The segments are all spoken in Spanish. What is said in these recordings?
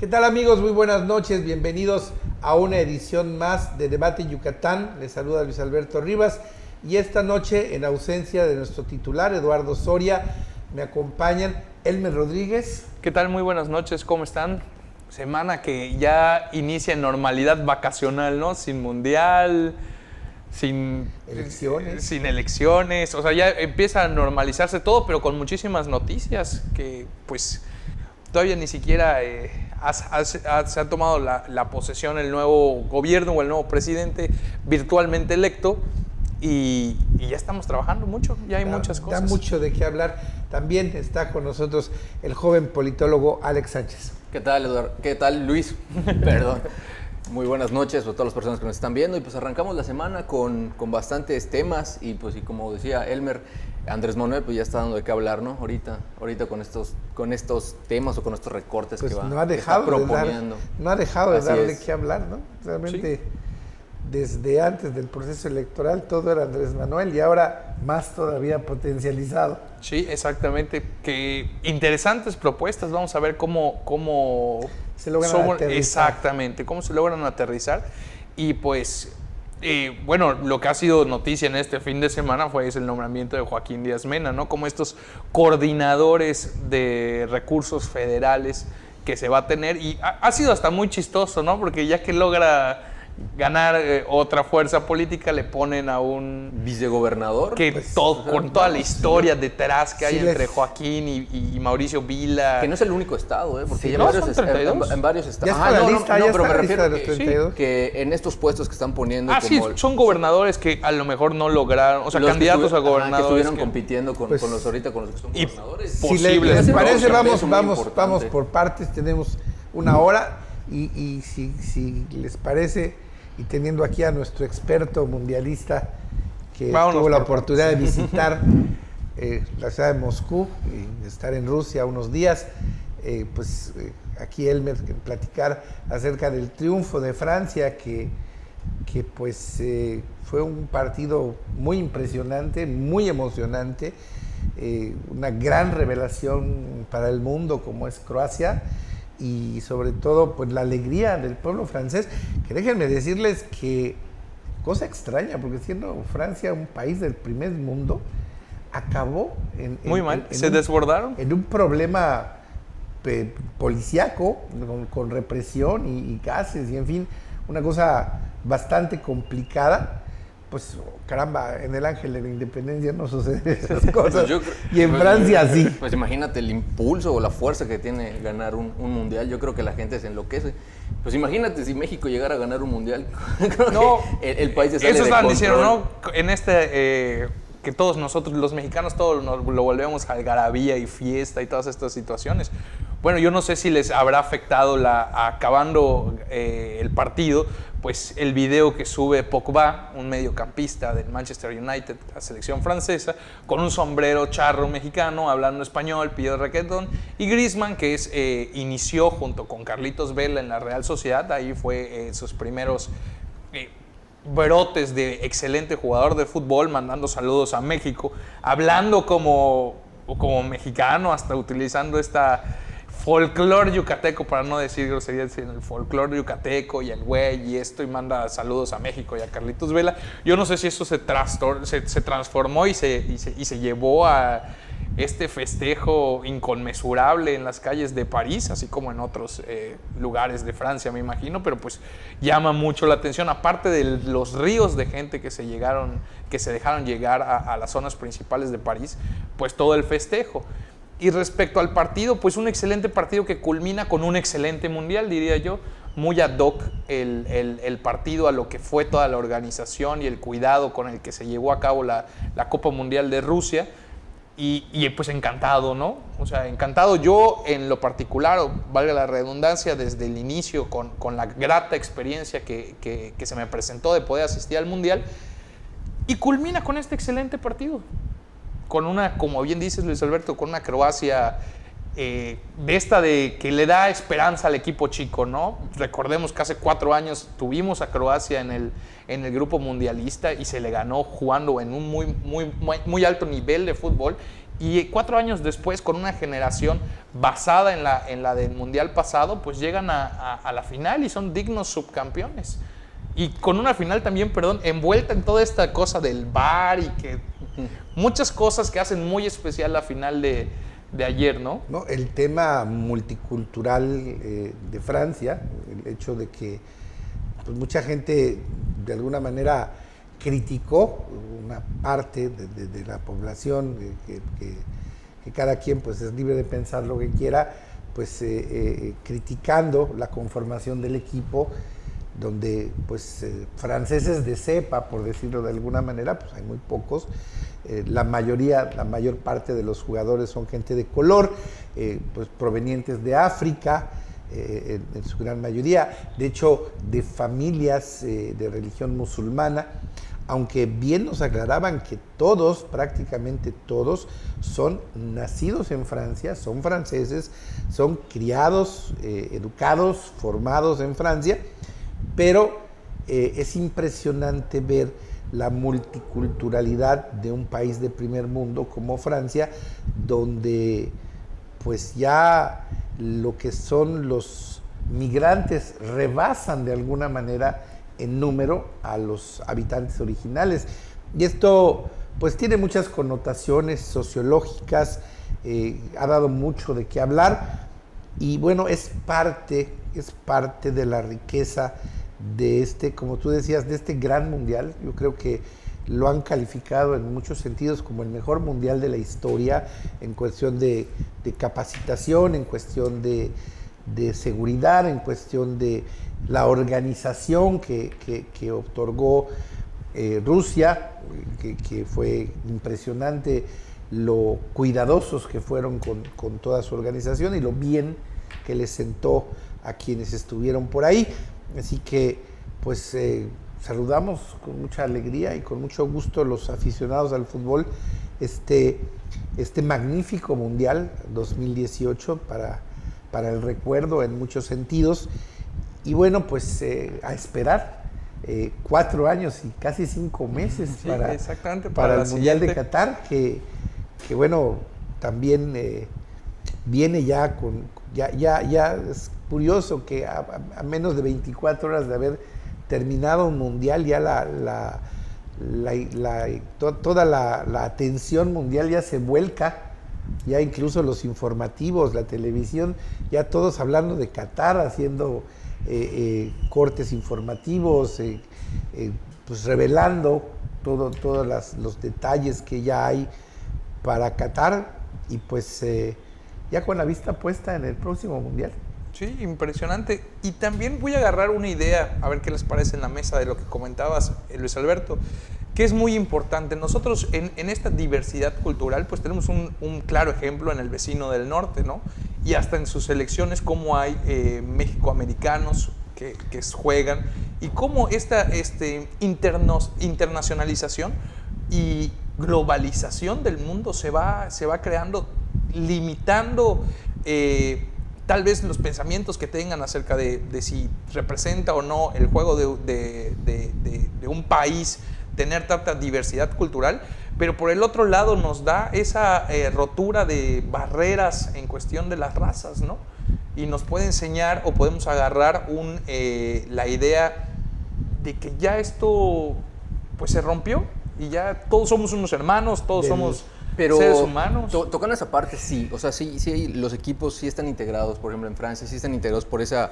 ¿Qué tal, amigos? Muy buenas noches, bienvenidos a una edición más de Debate Yucatán. Les saluda Luis Alberto Rivas y esta noche, en ausencia de nuestro titular Eduardo Soria, me acompañan Elmer Rodríguez. ¿Qué tal? Muy buenas noches, ¿cómo están? Semana que ya inicia en normalidad vacacional, ¿no? Sin mundial, sin elecciones, o sea, ya empieza a normalizarse todo, pero con muchísimas noticias que pues todavía ni siquiera se ha tomado la posesión el nuevo gobierno o el nuevo presidente virtualmente electo y ya estamos trabajando mucho, ya hay muchas cosas. Da mucho de qué hablar. También está con nosotros el joven politólogo Alex Sánchez. ¿Qué tal, Eduardo? ¿Qué tal, Luis? Perdón. Muy buenas noches a todas las personas que nos están viendo y pues arrancamos la semana con bastantes temas y pues y como decía Elmer, Andrés Manuel pues ya está dando de qué hablar, ¿no? Ahorita con estos temas o con estos recortes pues que va no ha dejado proponiendo. No ha dejado de dar de es. qué hablar, ¿no? Realmente Sí. Desde antes del proceso electoral todo era Andrés Manuel y ahora más todavía potencializado. Sí, exactamente. Que interesantes propuestas. Vamos a ver cómo se logran aterrizar. Exactamente, cómo se logran aterrizar. Y pues, bueno, lo que ha sido noticia en este fin de semana fue el nombramiento de Joaquín Díaz Mena, ¿no? Como estos coordinadores de recursos federales que se va a tener. Y ha sido hasta muy chistoso, ¿no? Porque ya que logra ganar otra fuerza política, le ponen a un vicegobernador que pues, con toda la historia detrás que hay sí entre Joaquín y Mauricio Vila. que no es el único estado, porque sí, ya no, varios son 32. en varios estados. Ya está la lista, ya pero está me la lista refiero de los 32. que en estos puestos que están poniendo Sí, como son gobernadores que a lo mejor no lograron, o sea, candidatos a gobernadores que estuvieron compitiendo con los ahorita con los que son y gobernadores. Si les parece, vamos importante. por partes, tenemos una hora y si les parece, y teniendo aquí a nuestro experto mundialista que tuvo la oportunidad de visitar la ciudad de Moscú y de estar en Rusia unos días, aquí Elmer, platicar acerca del triunfo de Francia, que fue un partido muy impresionante, muy emocionante, una gran revelación para el mundo como es Croacia, y sobre todo pues la alegría del pueblo francés, que déjenme decirles que cosa extraña, porque siendo Francia un país del primer mundo, acabó se desbordaron en un problema policíaco con represión y gases y en fin, una cosa bastante complicada. Pues caramba, en el Ángel de la Independencia no suceden esas cosas. Y en Francia sí. Pues imagínate el impulso o la fuerza que tiene ganar un mundial. Yo creo que la gente se enloquece. Pues imagínate si México llegara a ganar un mundial. Creo que el país se sale eso de estaban control. diciendo, ¿no? En que todos nosotros, los mexicanos, todos lo volvemos algarabía y fiesta y todas estas situaciones. Bueno, yo no sé si les habrá afectado acabando el partido, pues el video que sube Pogba, un mediocampista del Manchester United, la selección francesa, con un sombrero charro mexicano, hablando español, pidiendo reggaetón, y Griezmann, que inició junto con Carlitos Vela en la Real Sociedad, ahí fue sus primeros brotes de excelente jugador de fútbol, mandando saludos a México, hablando como mexicano, hasta utilizando esta folclore yucateco, para no decir groserías, en el folclore yucateco y el güey y esto, y manda saludos a México y a Carlitos Vela. Yo no sé si eso se transformó y se llevó a este festejo inconmensurable en las calles de París, así como en otros lugares de Francia, me imagino, pero pues llama mucho la atención, aparte de los ríos de gente que se dejaron llegar a las zonas principales de París, pues todo el festejo. Y respecto al partido, pues un excelente partido que culmina con un excelente mundial, diría yo, muy ad hoc el partido a lo que fue toda la organización y el cuidado con el que se llevó a cabo la Copa Mundial de Rusia. Y pues encantado, ¿no? O sea, encantado yo en lo particular, valga la redundancia, desde el inicio con la grata experiencia que se me presentó de poder asistir al Mundial, y culmina con este excelente partido. Con una, como bien dices Luis Alberto, con una Croacia de que le da esperanza al equipo chico, ¿no? Recordemos que hace 4 años tuvimos a Croacia en el grupo mundialista y se le ganó jugando en un muy alto nivel de fútbol. Y 4 años después, con una generación basada en la del mundial pasado, pues llegan a la final y son dignos subcampeones. Y con una final también, envuelta en toda esta cosa del VAR y que muchas cosas que hacen muy especial la final de ayer, ¿no? No, el tema multicultural de Francia, el hecho de que pues, mucha gente de alguna manera criticó, una parte de la población, que cada quien pues, es libre de pensar lo que quiera, pues criticando la conformación del equipo, donde pues franceses de cepa, por decirlo de alguna manera, pues hay muy pocos. La mayor parte de los jugadores son gente de color, pues provenientes de África, en su gran mayoría, de hecho de familias de religión musulmana, aunque bien nos aclaraban que todos, prácticamente todos, son nacidos en Francia, son franceses, son criados, educados, formados en Francia, pero es impresionante ver la multiculturalidad de un país de primer mundo como Francia, donde pues ya lo que son los migrantes rebasan de alguna manera en número a los habitantes originales. Y esto pues tiene muchas connotaciones sociológicas, ha dado mucho de qué hablar y bueno, es parte de la riqueza de este, como tú decías, de este gran mundial. Yo creo que lo han calificado en muchos sentidos como el mejor mundial de la historia en cuestión de capacitación, en cuestión de seguridad, en cuestión de la organización que otorgó Rusia, que fue impresionante lo cuidadosos que fueron con toda su organización y lo bien que les sentó a quienes estuvieron por ahí. Así que, pues, saludamos con mucha alegría y con mucho gusto los aficionados al fútbol este magnífico Mundial 2018 para el recuerdo en muchos sentidos. Y bueno, pues a esperar 4 años y casi 5 meses para el Mundial de Qatar, que bueno, también viene ya ya es curioso que a menos de 24 horas de haber terminado un mundial, ya toda la atención mundial ya se vuelca, ya incluso los informativos, la televisión, ya todos hablando de Qatar, haciendo cortes informativos, pues revelando todos los detalles que ya hay para Qatar y pues ya con la vista puesta en el próximo mundial. Sí, impresionante. Y también voy a agarrar una idea, a ver qué les parece en la mesa de lo que comentabas, Luis Alberto, que es muy importante. Nosotros en esta diversidad cultural pues tenemos un claro ejemplo en el vecino del norte, ¿no? Y hasta en sus selecciones cómo hay mexicoamericanos que juegan y cómo esta internacionalización y globalización del mundo se va creando, limitando tal vez los pensamientos que tengan acerca de si representa o no el juego de un país tener tanta diversidad cultural, pero por el otro lado nos da esa rotura de barreras en cuestión de las razas, ¿no? Y nos puede enseñar o podemos agarrar la idea de que ya esto pues se rompió y ya todos somos unos hermanos, todos somos seres humanos. Tocando esa parte, sí. O sea, sí, los equipos sí están integrados, por ejemplo, en Francia, sí están integrados por ese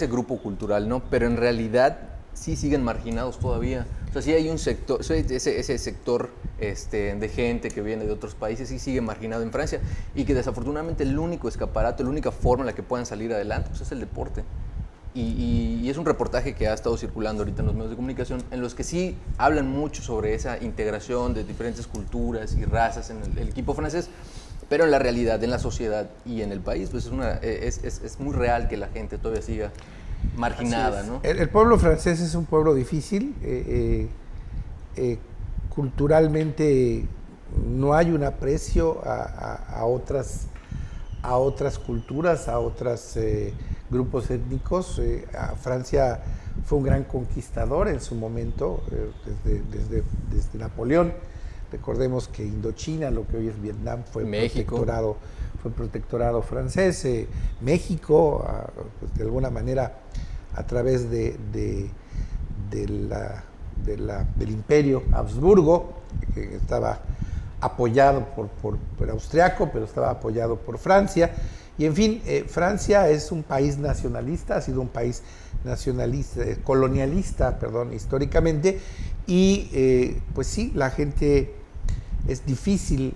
grupo cultural, ¿no? Pero en realidad sí siguen marginados todavía. O sea, sí hay un sector, ese sector de gente que viene de otros países sí sigue marginado en Francia y que desafortunadamente el único escaparate, la única forma en la que puedan salir adelante pues es el deporte. Y es un reportaje que ha estado circulando ahorita en los medios de comunicación en los que sí hablan mucho sobre esa integración de diferentes culturas y razas en el equipo francés, pero en la realidad, en la sociedad y en el país, pues es muy real que la gente todavía siga marginada, ¿no? El pueblo francés es un pueblo difícil, culturalmente no hay un aprecio a otras culturas, a otros grupos étnicos. Francia fue un gran conquistador en su momento, desde Napoleón. Recordemos que Indochina, lo que hoy es Vietnam, fue protectorado francés. México, pues, de alguna manera, a través del imperio Habsburgo, que estaba apoyado por austriaco, pero estaba apoyado por Francia. Y en fin, Francia es un país nacionalista, ha sido un país nacionalista, colonialista, históricamente, y pues sí, la gente, es difícil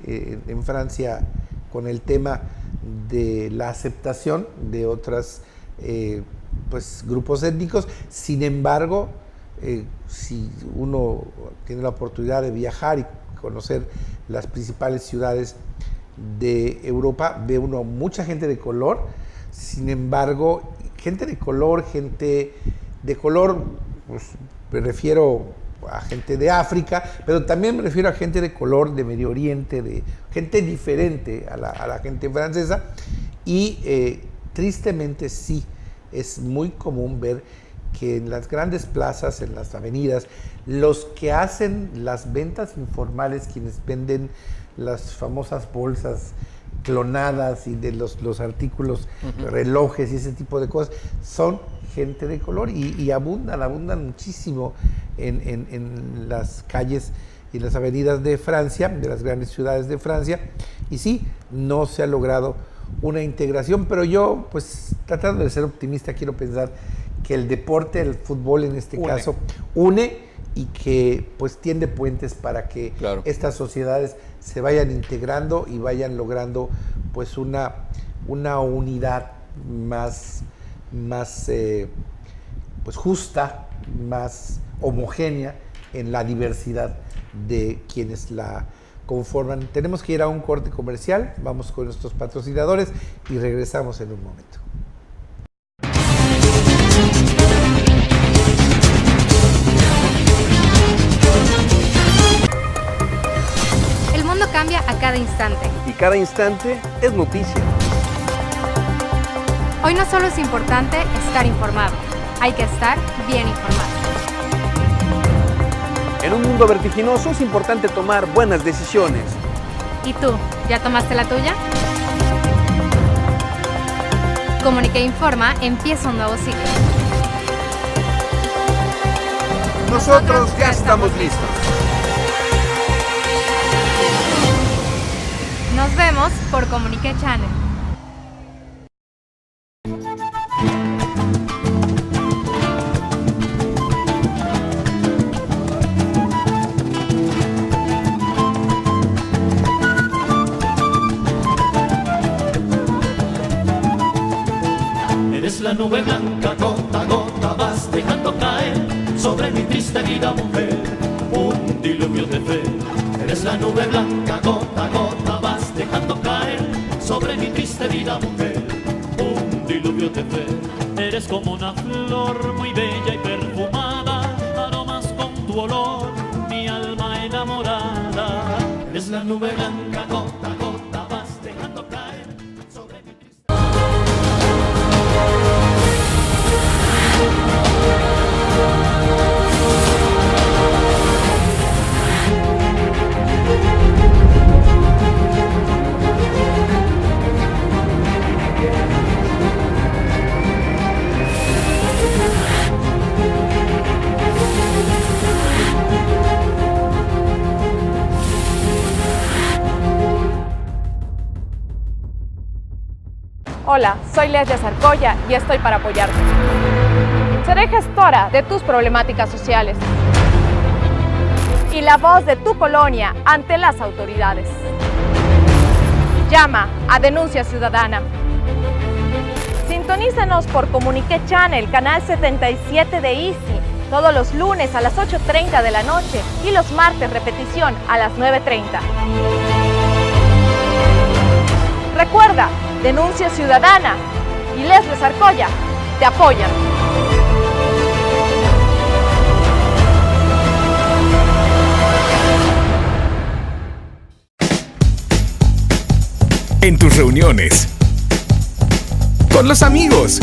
en Francia con el tema de la aceptación de otros pues, grupos étnicos. Sin embargo, si uno tiene la oportunidad de viajar y conocer las principales ciudades de Europa, ve uno mucha gente de color. Sin embargo, gente de color, pues, me refiero a gente de África, pero también me refiero a gente de color de Medio Oriente, de gente diferente a la gente francesa. Y tristemente sí, es muy común ver que en las grandes plazas, en las avenidas, los que hacen las ventas informales, quienes venden las famosas bolsas clonadas y de los artículos, relojes y ese tipo de cosas, son gente de color y abundan muchísimo en las calles y las avenidas de Francia, de las grandes ciudades de Francia. Y sí, no se ha logrado una integración, pero yo, pues, tratando de ser optimista, quiero pensar que el deporte, el fútbol en este caso, une y que pues tiende puentes para que estas sociedades se vayan integrando y vayan logrando pues una unidad más pues justa, más homogénea en la diversidad de quienes la conforman. Tenemos que ir a un corte comercial, vamos con nuestros patrocinadores y regresamos en un momento. Cambia a cada instante. Y cada instante es noticia. Hoy no solo es importante estar informado, hay que estar bien informado. En un mundo vertiginoso es importante tomar buenas decisiones. ¿Y tú, ya tomaste la tuya? Comunique Informa empieza un nuevo ciclo. Nosotros ya estamos listos. Nos vemos por Comunique Channel. Eres la nube blanca, gota a gota vas dejando caer sobre mi triste vida, mujer, un diluvio de fe. Eres la nube blanca, gota a gota vas dejando caer sobre mi triste vida, mujer, un diluvio de fe. Eres como una flor muy bella y perfumada, aromas con tu olor, mi alma enamorada. Eres la nube blanca, gota a gota vas dejando caer sobre mi triste. Hola, soy Leslie Zarcoya y estoy para apoyarte. Seré gestora de tus problemáticas sociales y la voz de tu colonia ante las autoridades. Llama a Denuncia Ciudadana. Sintonízanos por Comunique Channel, canal 77 de Easy, todos los lunes a las 8:30 de la noche y los martes repetición a las 9:30. Recuerda, Denuncia Ciudadana y Leslie Zarcoya te apoyan. en tus reuniones, con los amigos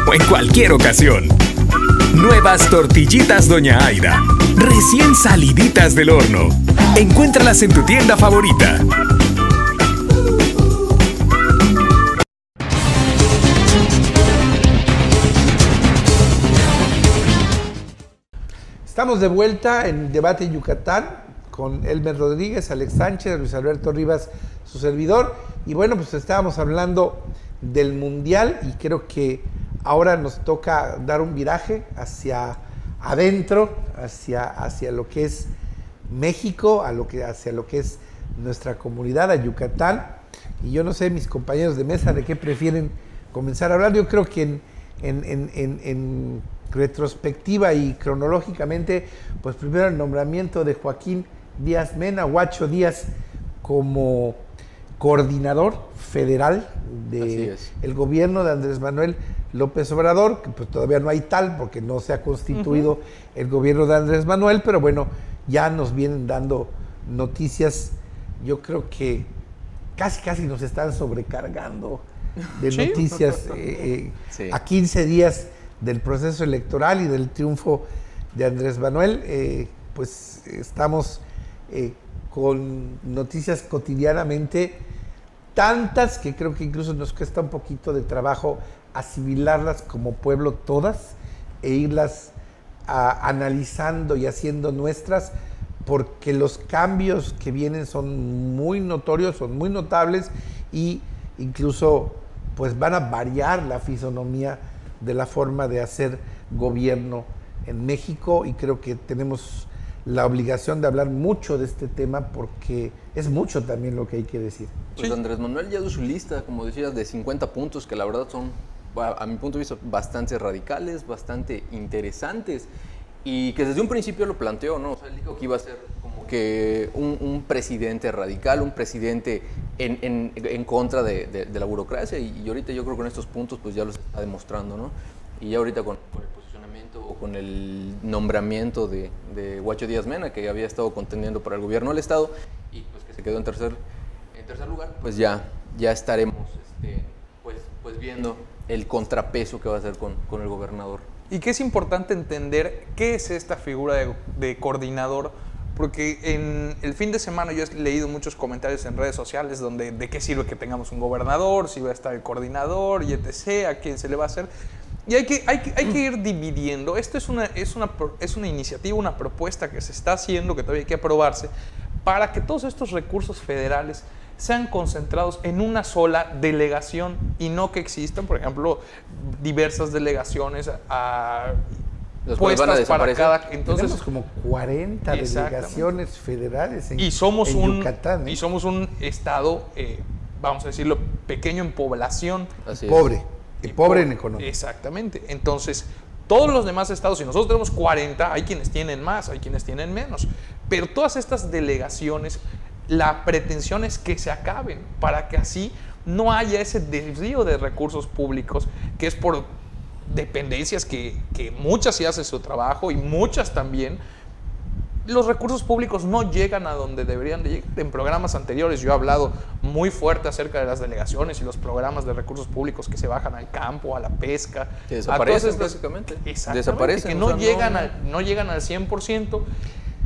o en cualquier ocasión. Nuevas tortillitas Doña Aida, recién saliditas del horno. Encuéntralas en tu tienda favorita. Estamos de vuelta en Debate Yucatán con Elmer Rodríguez, Alex Sánchez, Luis Alberto Rivas, su servidor. Y bueno, pues estábamos hablando del Mundial y creo que ahora nos toca dar un viraje hacia adentro, hacia lo que es México, hacia lo que es nuestra comunidad, a Yucatán. Y yo no sé, mis compañeros de mesa, de qué prefieren comenzar a hablar. Yo creo que en retrospectiva y cronológicamente, pues primero el nombramiento de Joaquín Díaz Mena, Huacho Díaz, como coordinador federal del gobierno de Andrés Manuel López Obrador, que pues todavía no hay tal porque no se ha constituido el gobierno de Andrés Manuel, pero bueno, ya nos vienen dando noticias. Yo creo que casi nos están sobrecargando de noticias a 15 días del proceso electoral y del triunfo de Andrés Manuel. Pues estamos con noticias cotidianamente, tantas que creo que incluso nos cuesta un poquito de trabajo asimilarlas como pueblo todas e irlas analizando y haciendo nuestras, porque los cambios que vienen son muy notorios, son muy notables, y incluso pues van a variar la fisonomía de la forma de hacer gobierno en México, y creo que tenemos la obligación de hablar mucho de este tema porque es mucho también lo que hay que decir. Pues Andrés Manuel ya dio su lista, como decías, de 50 puntos que la verdad son, a mi punto de vista, bastante radicales, bastante interesantes, y que desde un principio lo planteó, ¿no? O sea, él dijo que iba a ser como que un presidente radical, un presidente en contra de la burocracia, y ahorita yo creo que con estos puntos pues ya los está demostrando, ¿no? Y ya ahorita con el posicionamiento o con el nombramiento de Huacho Díaz Mena, que había estado contendiendo para el gobierno del estado y pues que se quedó en tercer lugar, pues ya estaremos pues viendo el contrapeso que va a hacer con el gobernador. Y que es importante entender qué es esta figura de coordinador, porque en el fin de semana yo he leído muchos comentarios en redes sociales donde de qué sirve que tengamos un gobernador, si va a estar el coordinador y etc., a quién se le va a hacer. Y hay que ir dividiendo. Esto es una iniciativa, una propuesta que se está haciendo, que todavía hay que aprobarse, para que todos estos recursos federales sean concentrados en una sola delegación y no que existan, por ejemplo, diversas delegaciones puestas para cada. Entonces, tenemos como 40 delegaciones federales en Yucatán. Y somos un estado, vamos a decirlo, pequeño en población. Así pobre. Y pobre en economía. Exactamente. Entonces, todos los demás estados, si nosotros tenemos 40, hay quienes tienen más, hay quienes tienen menos. Pero todas estas delegaciones, la pretensión es que se acaben, para que así no haya ese desvío de recursos públicos, que es por dependencias que muchas sí hacen su trabajo y muchas también. Los recursos públicos no llegan a donde deberían de llegar. En programas anteriores yo he hablado muy fuerte acerca de las delegaciones y los programas de recursos públicos que se bajan al campo, a la pesca. Que desaparecen básicamente. Exactamente. Desaparecen. Que no llegan al 100%,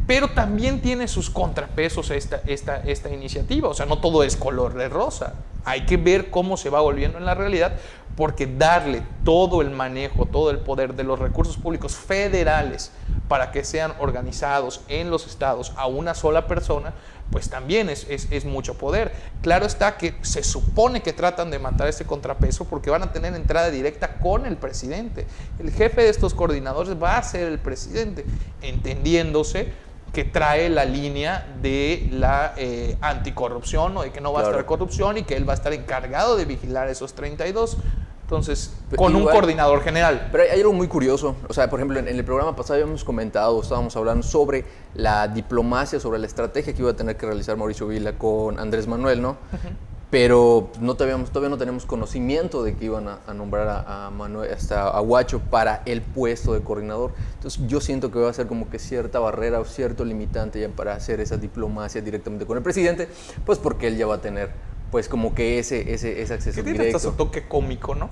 pero también tiene sus contrapesos esta iniciativa. O sea, no todo es color de rosa. Hay que ver cómo se va volviendo en la realidad, porque darle todo el manejo, todo el poder de los recursos públicos federales para que sean organizados en los estados a una sola persona, pues también es mucho poder. Claro está que se supone que tratan de matar este contrapeso porque van a tener entrada directa con el presidente. El jefe de estos coordinadores va a ser el presidente, entendiéndose que trae la línea de la anticorrupción, o de que no va a estar corrupción, y que él va a estar encargado de vigilar esos 32. Entonces, con un coordinador general. Pero hay algo muy curioso. O sea, por ejemplo, en el programa pasado habíamos comentado, estábamos hablando sobre la diplomacia, sobre la estrategia que iba a tener que realizar Mauricio Vila con Andrés Manuel, ¿no? pero todavía no tenemos conocimiento de que iban a nombrar a Manuel, hasta a Guacho para el puesto de coordinador. Entonces yo siento que va a ser como que cierta barrera o cierto limitante ya para hacer esa diplomacia directamente con el presidente, pues porque él ya va a tener pues como que ese acceso directo. Tiene hasta su toque cómico, ¿no?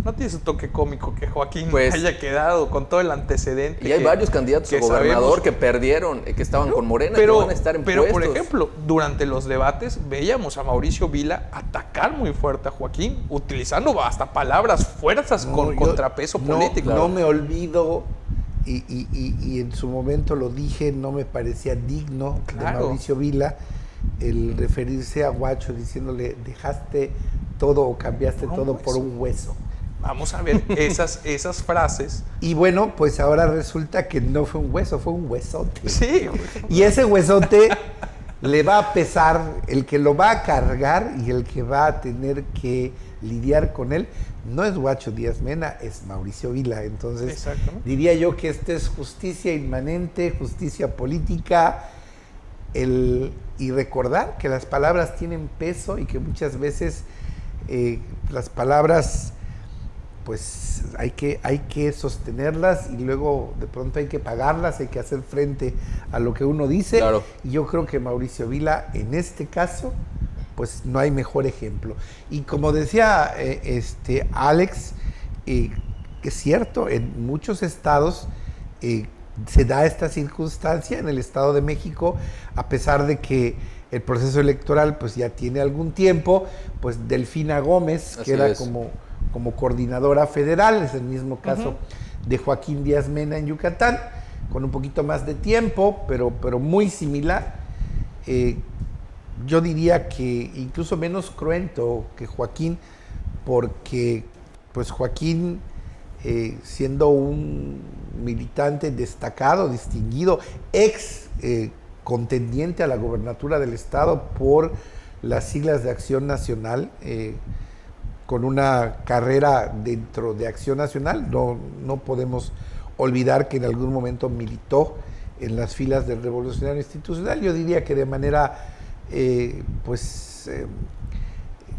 No tiene su toque cómico que Joaquín pues, haya quedado con todo el antecedente. Y hay varios candidatos a gobernador que perdieron, que estaban con Morena, que van a estar en puestos. Pero, por ejemplo, durante los debates veíamos a Mauricio Vila atacar muy fuerte a Joaquín, utilizando hasta palabras fuerzas con contrapeso político. No me olvido, y en su momento lo dije, no me parecía digno de Mauricio Vila el referirse a Guacho diciéndole, dejaste todo o cambiaste todo por un hueso. Vamos a ver esas frases. Y bueno, pues ahora resulta que no fue un hueso, fue un huesote. Sí. Y ese huesote le va a pesar, el que lo va a cargar y el que va a tener que lidiar con él, no es Guacho Díaz Mena, es Mauricio Vila. Entonces, diría yo que esta es justicia inmanente, justicia política, y recordar que las palabras tienen peso y que muchas veces las palabras pues hay que sostenerlas y luego de pronto hay que pagarlas, hay que hacer frente a lo que uno dice. Claro. Y yo creo que Mauricio Vila en este caso pues no hay mejor ejemplo. Y como decía Alex, es cierto, en muchos estados se da esta circunstancia. En el Estado de México, a pesar de que el proceso electoral pues ya tiene algún tiempo, pues Delfina Gómez, que era como coordinadora federal, es el mismo caso de Joaquín Díaz Mena en Yucatán, con un poquito más de tiempo, pero muy similar. Yo diría que incluso menos cruento que Joaquín, porque pues Joaquín, siendo un militante destacado, distinguido, ex contendiente a la gobernatura del estado por las siglas de Acción Nacional, con una carrera dentro de Acción Nacional, no podemos olvidar que en algún momento militó en las filas del Revolucionario Institucional. Yo diría que de manera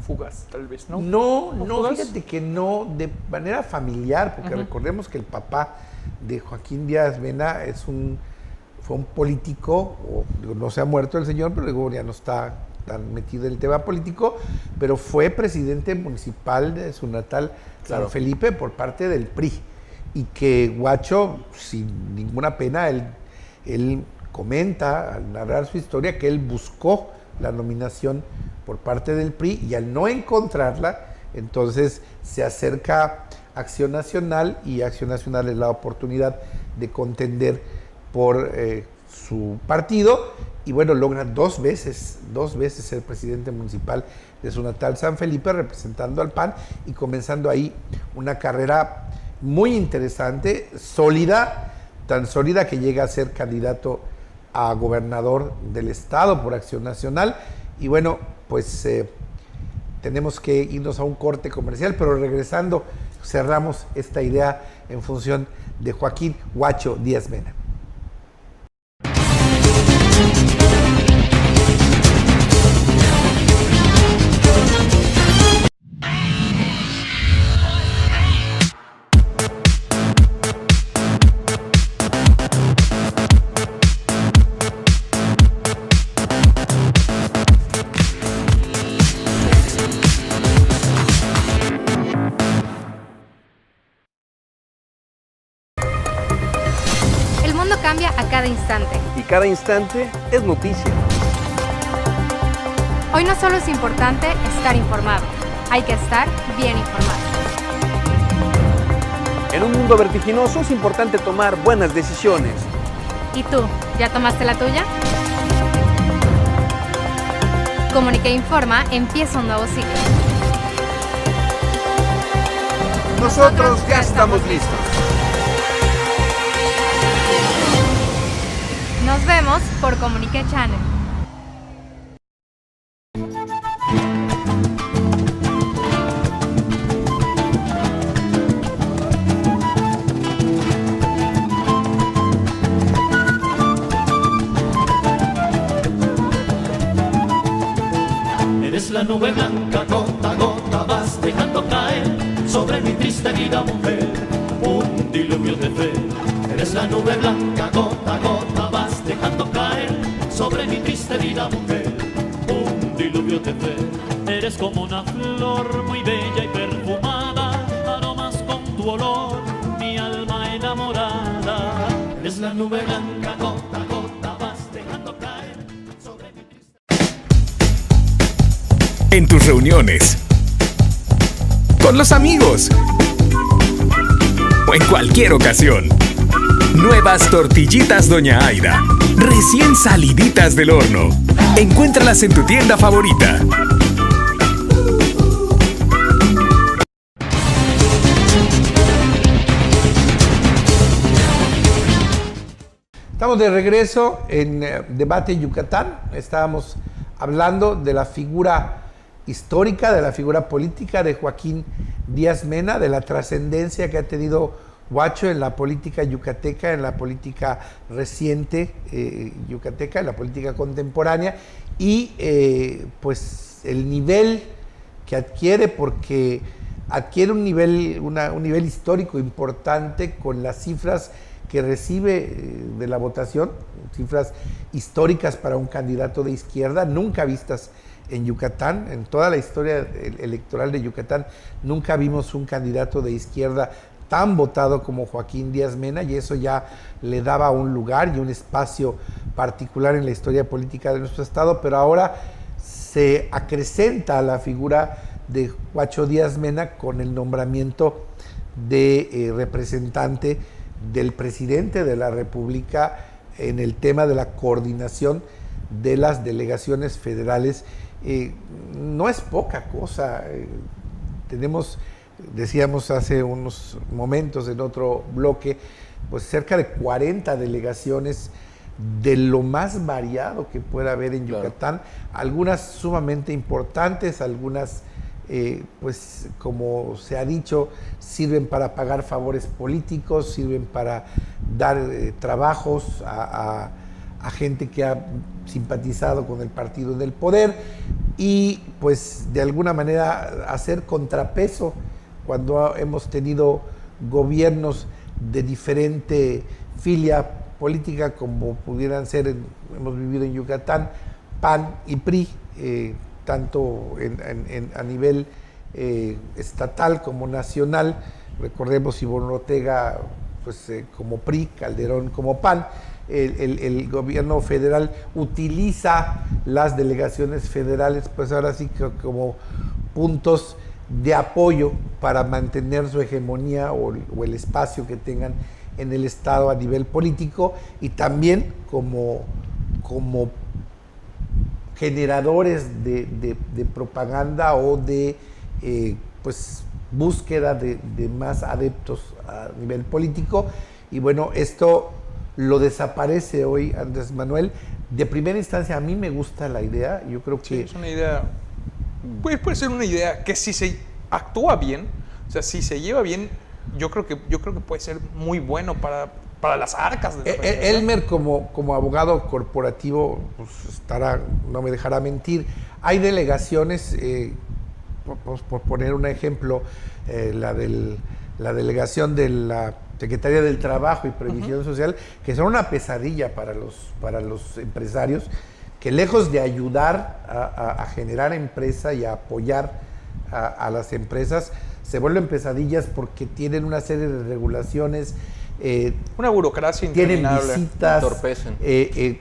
fugaz, tal vez, ¿no? No, fíjate que no, de manera familiar, porque recordemos que el papá de Joaquín Díaz Mena fue un político, no se ha muerto el señor, pero luego ya no está tan metido en el tema político, pero fue presidente municipal de su natal San Felipe por parte del PRI, y que Guacho, sin ninguna pena, él comenta al narrar su historia que él buscó la nominación por parte del PRI y al no encontrarla, entonces se acerca a Acción Nacional, y Acción Nacional es la oportunidad de contender por su partido, y bueno, logra dos veces ser presidente municipal de su natal San Felipe, representando al PAN y comenzando ahí una carrera muy interesante, sólida, tan sólida que llega a ser candidato a gobernador del estado por Acción Nacional. Y bueno, pues tenemos que irnos a un corte comercial, pero regresando cerramos esta idea en función de Joaquín Guacho Díaz Mena. Cambia a cada instante. Y cada instante es noticia. Hoy no solo es importante estar informado, hay que estar bien informado. En un mundo vertiginoso es importante tomar buenas decisiones. ¿Y tú, ya tomaste la tuya? Comunique Informa empieza un nuevo ciclo. Nosotros ya estamos listos. Nos vemos por Comunique Channel. Eres Eres la nube blanca, gota a gota vas dejando caer sobre mi triste vida, mujer, un diluvio de fe. Eres la nube blanca, gota a gota vas dejando caer sobre mi triste vida, mujer, un diluvio de fe. Eres como una flor muy bella y perfumada, aromas con tu olor, mi alma enamorada. Eres la nube blanca, gota a gota vas dejando caer sobre mi triste. En tus reuniones, con los amigos o en cualquier ocasión. Nuevas tortillitas Doña Aida, recién saliditas del horno. Encuéntralas en tu tienda favorita. Estamos de regreso en Debate Yucatán. Estábamos hablando de la figura histórica, de la figura política de Joaquín Díaz Mena, de la trascendencia que ha tenido Huacho en la política yucateca, en la política reciente yucateca, en la política contemporánea, y pues el nivel que adquiere, porque adquiere un nivel histórico importante con las cifras que recibe de la votación, cifras históricas para un candidato de izquierda, nunca vistas en Yucatán. En toda la historia electoral de Yucatán nunca vimos un candidato de izquierda tan votado como Joaquín Díaz Mena, y eso ya le daba un lugar y un espacio particular en la historia política de nuestro estado. Pero ahora se acrecenta la figura de Huacho Díaz Mena con el nombramiento de representante del presidente de la República en el tema de la coordinación de las delegaciones federales. No es poca cosa. Decíamos hace unos momentos en otro bloque, pues cerca de 40 delegaciones de lo más variado que pueda haber en Yucatán, algunas sumamente importantes, algunas pues como se ha dicho, sirven para pagar favores políticos, sirven para dar trabajos a gente que ha simpatizado con el partido del poder, y pues de alguna manera hacer contrapeso cuando hemos tenido gobiernos de diferente filia política, como pudieran ser, hemos vivido en Yucatán, PAN y PRI, tanto a nivel estatal como nacional. Recordemos Ivonne Ortega pues, como PRI, Calderón como PAN. El gobierno federal utiliza las delegaciones federales, pues ahora sí que como puntos de apoyo para mantener su hegemonía o el espacio que tengan en el Estado a nivel político, y también como generadores de propaganda o de pues búsqueda de más adeptos a nivel político. Y bueno, esto lo desaparece hoy Andrés Manuel. De primera instancia, a mí me gusta la idea. Yo creo que sí, es una idea. Puede ser una idea que si se actúa bien, o sea, si se lleva bien, yo creo que puede ser muy bueno para las arcas de la Elmer, como abogado corporativo, pues no me dejará mentir. Hay delegaciones, por poner un ejemplo, la delegación de la Secretaría del Trabajo y Previsión Social, que son una pesadilla para los empresarios, que lejos de ayudar a generar empresa y a apoyar a las empresas, se vuelven pesadillas porque tienen una serie de regulaciones, una burocracia interminable, tienen visitas, entorpecen.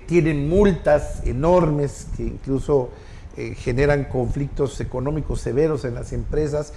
Tienen multas enormes que incluso generan conflictos económicos severos en las empresas,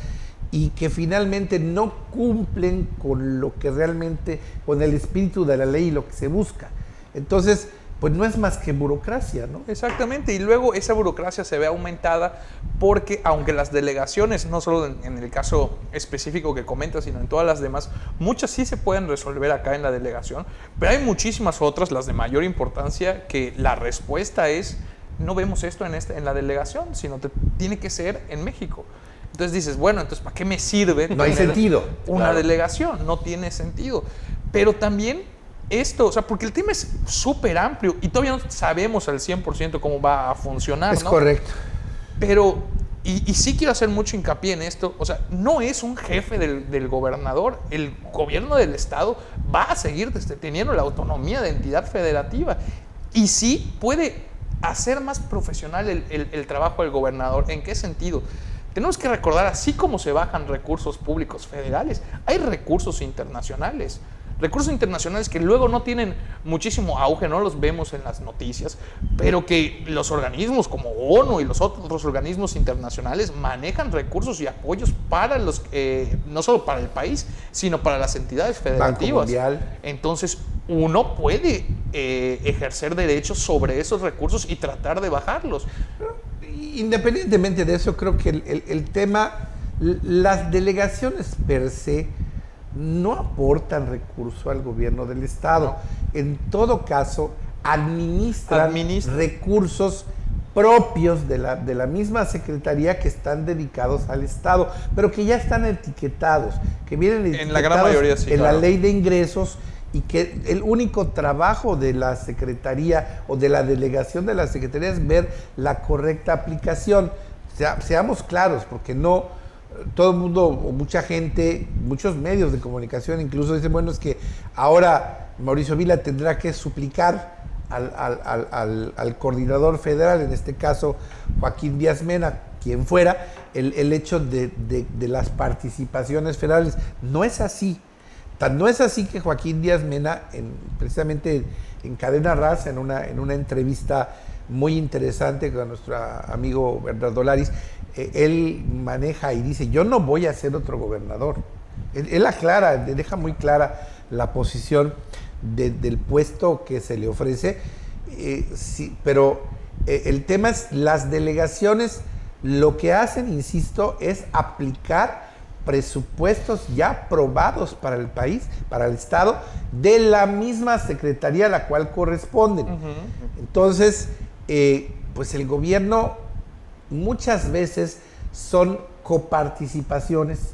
y que finalmente no cumplen con lo que realmente, con el espíritu de la ley y lo que se busca. Entonces, pues no es más que burocracia, ¿no? Exactamente, y luego esa burocracia se ve aumentada porque aunque las delegaciones, no solo en el caso específico que comentas, sino en todas las demás, muchas sí se pueden resolver acá en la delegación, pero hay muchísimas otras, las de mayor importancia, que la respuesta es, no vemos esto en la delegación, sino tiene que ser en México. Entonces dices, bueno, entonces ¿para qué me sirve? No hay sentido. Una delegación, no tiene sentido. Pero también esto, o sea, porque el tema es súper amplio y todavía no sabemos al 100% cómo va a funcionar, Es ¿no? correcto. Pero Y sí quiero hacer mucho hincapié en esto, o sea, no es un jefe del gobernador, el gobierno del estado va a seguir teniendo la autonomía de entidad federativa y sí puede hacer más profesional el trabajo del gobernador. ¿En qué sentido? Tenemos que recordar, así como se bajan recursos públicos federales, hay recursos internacionales que luego no tienen muchísimo auge, no los vemos en las noticias, pero que los organismos como ONU y los otros organismos internacionales manejan recursos y apoyos para no solo para el país, sino para las entidades federativas. Banco Mundial. Entonces, uno puede ejercer derechos sobre esos recursos y tratar de bajarlos. Independientemente de eso, creo que el tema, las delegaciones per se, no aportan recurso al gobierno del estado. No. En todo caso, administran recursos propios de la misma secretaría que están dedicados al estado, pero que ya están etiquetados, que vienen etiquetados en la gran mayoría, sí, en claro. La ley de ingresos, y que el único trabajo de la secretaría o de la delegación de la secretaría es ver la correcta aplicación. Seamos claros, porque no todo el mundo o mucha gente, muchos medios de comunicación incluso dicen, bueno, es que ahora Mauricio Vila tendrá que suplicar al coordinador federal, en este caso Joaquín Díaz Mena, quien fuera, el hecho de las participaciones federales. No es así. No es así que Joaquín Díaz Mena, precisamente en Cadena Raza, en una entrevista muy interesante con nuestro amigo Bernardo Laris, él maneja y dice, yo no voy a ser otro gobernador. Él aclara, deja muy clara la posición del puesto que se le ofrece, sí, pero el tema es las delegaciones, lo que hacen, insisto, es aplicar presupuestos ya aprobados para el país, para el estado, de la misma secretaría a la cual corresponden. Entonces, pues el gobierno muchas veces son coparticipaciones,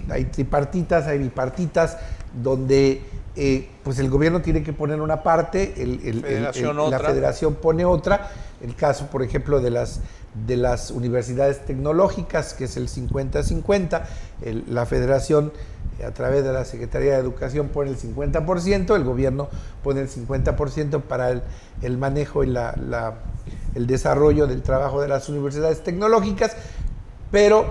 hay tripartitas, hay bipartitas, donde pues el gobierno tiene que poner una parte, la federación pone otra. El caso, por ejemplo, de las universidades tecnológicas, que es el 50-50, la federación a través de la Secretaría de Educación pone el 50%, el gobierno pone el 50% para el manejo y el desarrollo del trabajo de las universidades tecnológicas, pero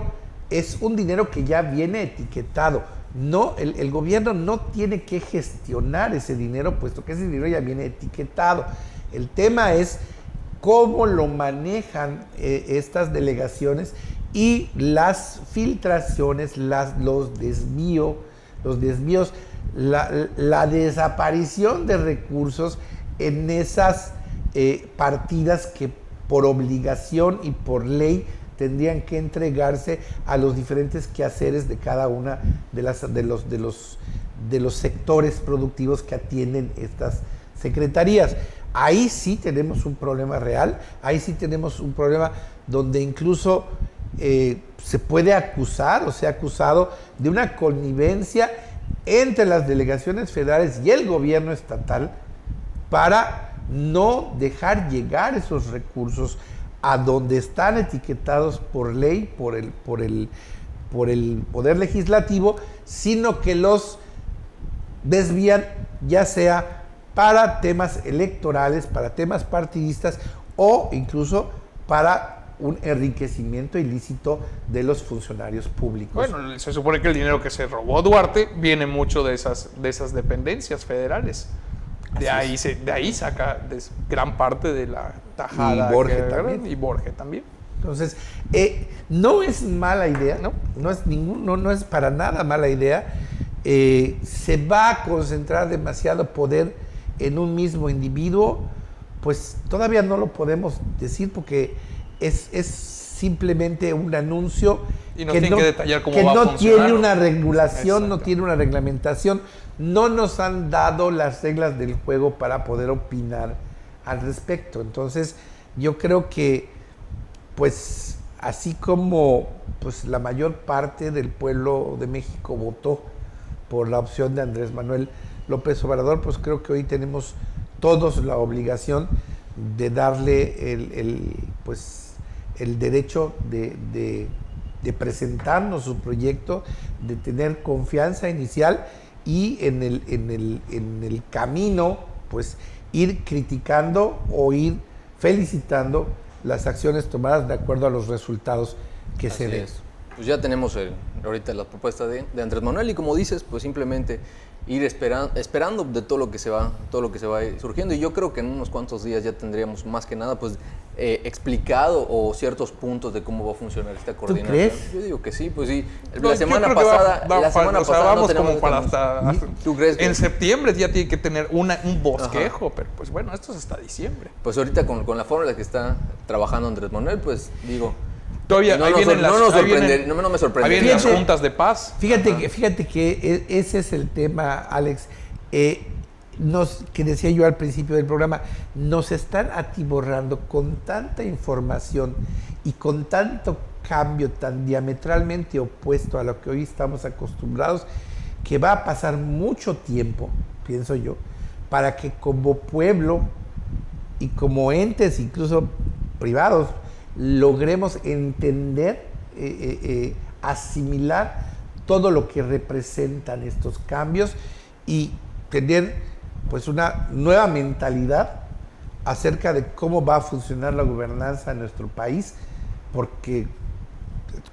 es un dinero que ya viene etiquetado. No, el gobierno no tiene que gestionar ese dinero, puesto que ese dinero ya viene etiquetado. El tema es cómo lo manejan estas delegaciones y las filtraciones, los desvíos, la desaparición de recursos en esas partidas que por obligación y por ley tendrían que entregarse a los diferentes quehaceres de cada una de los sectores productivos que atienden estas secretarías. Ahí sí tenemos un problema real, ahí sí tenemos un problema donde incluso se puede acusar o se ha acusado de una connivencia entre las delegaciones federales y el gobierno estatal para no dejar llegar esos recursos a donde están etiquetados por ley, por el Poder Legislativo, sino que los desvían ya sea para temas electorales, para temas partidistas o incluso para un enriquecimiento ilícito de los funcionarios públicos. Bueno, se supone que el dinero que se robó Duarte viene mucho de esas dependencias federales. De ahí saca gran parte de la tajada. Y Borge también. Entonces, no es mala idea, no es para nada mala idea. Se va a concentrar demasiado poder en un mismo individuo, pues todavía no lo podemos decir porque es simplemente un anuncio y no tiene que detallar cómo va a funcionar. Que no tiene una regulación, no tiene una reglamentación. No nos han dado las reglas del juego para poder opinar al respecto. Entonces, yo creo que, pues, así como pues, la mayor parte del pueblo de México votó por la opción de Andrés Manuel López Obrador, pues creo que hoy tenemos todos la obligación de darle el derecho de presentarnos su proyecto, de tener confianza inicial y en el camino, pues ir criticando o ir felicitando las acciones tomadas de acuerdo a los resultados que se den. Pues ya tenemos ahorita la propuesta de Andrés Manuel y como dices, pues simplemente ir esperando de todo lo que se va surgiendo, y yo creo que en unos cuantos días ya tendríamos más que nada pues explicado o ciertos puntos de cómo va a funcionar esta coordinación. ¿Tú crees? Yo digo que sí, pues sí. La semana pasada vamos no tenemos como para hasta ¿Tú crees que en septiembre ya tiene que tener un bosquejo? Ajá. Pero pues bueno, esto es hasta diciembre. Pues ahorita con la forma en la que está trabajando Andrés Manuel, pues digo, todavía no me sorprende. Ahí vienen las juntas de paz. Fíjate que ese es el tema, Alex. Que decía yo al principio del programa, nos están atiborrando con tanta información y con tanto cambio tan diametralmente opuesto a lo que hoy estamos acostumbrados, que va a pasar mucho tiempo, pienso yo, para que como pueblo y como entes incluso privados logremos entender, asimilar todo lo que representan estos cambios y tener pues una nueva mentalidad acerca de cómo va a funcionar la gobernanza en nuestro país, porque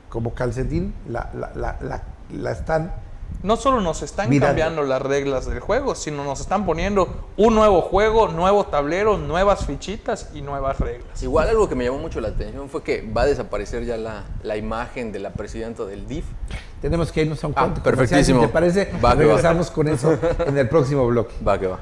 como calcetín la están... No solo nos están cambiando las reglas del juego, sino nos están poniendo un nuevo juego, nuevo tablero, nuevas fichitas y nuevas reglas. Igual algo que me llamó mucho la atención fue que va a desaparecer ya la imagen de la presidenta del DIF. Tenemos que irnos a un corte. Perfectísimo. Si te parece, regresamos con eso en el próximo bloque. Va que va.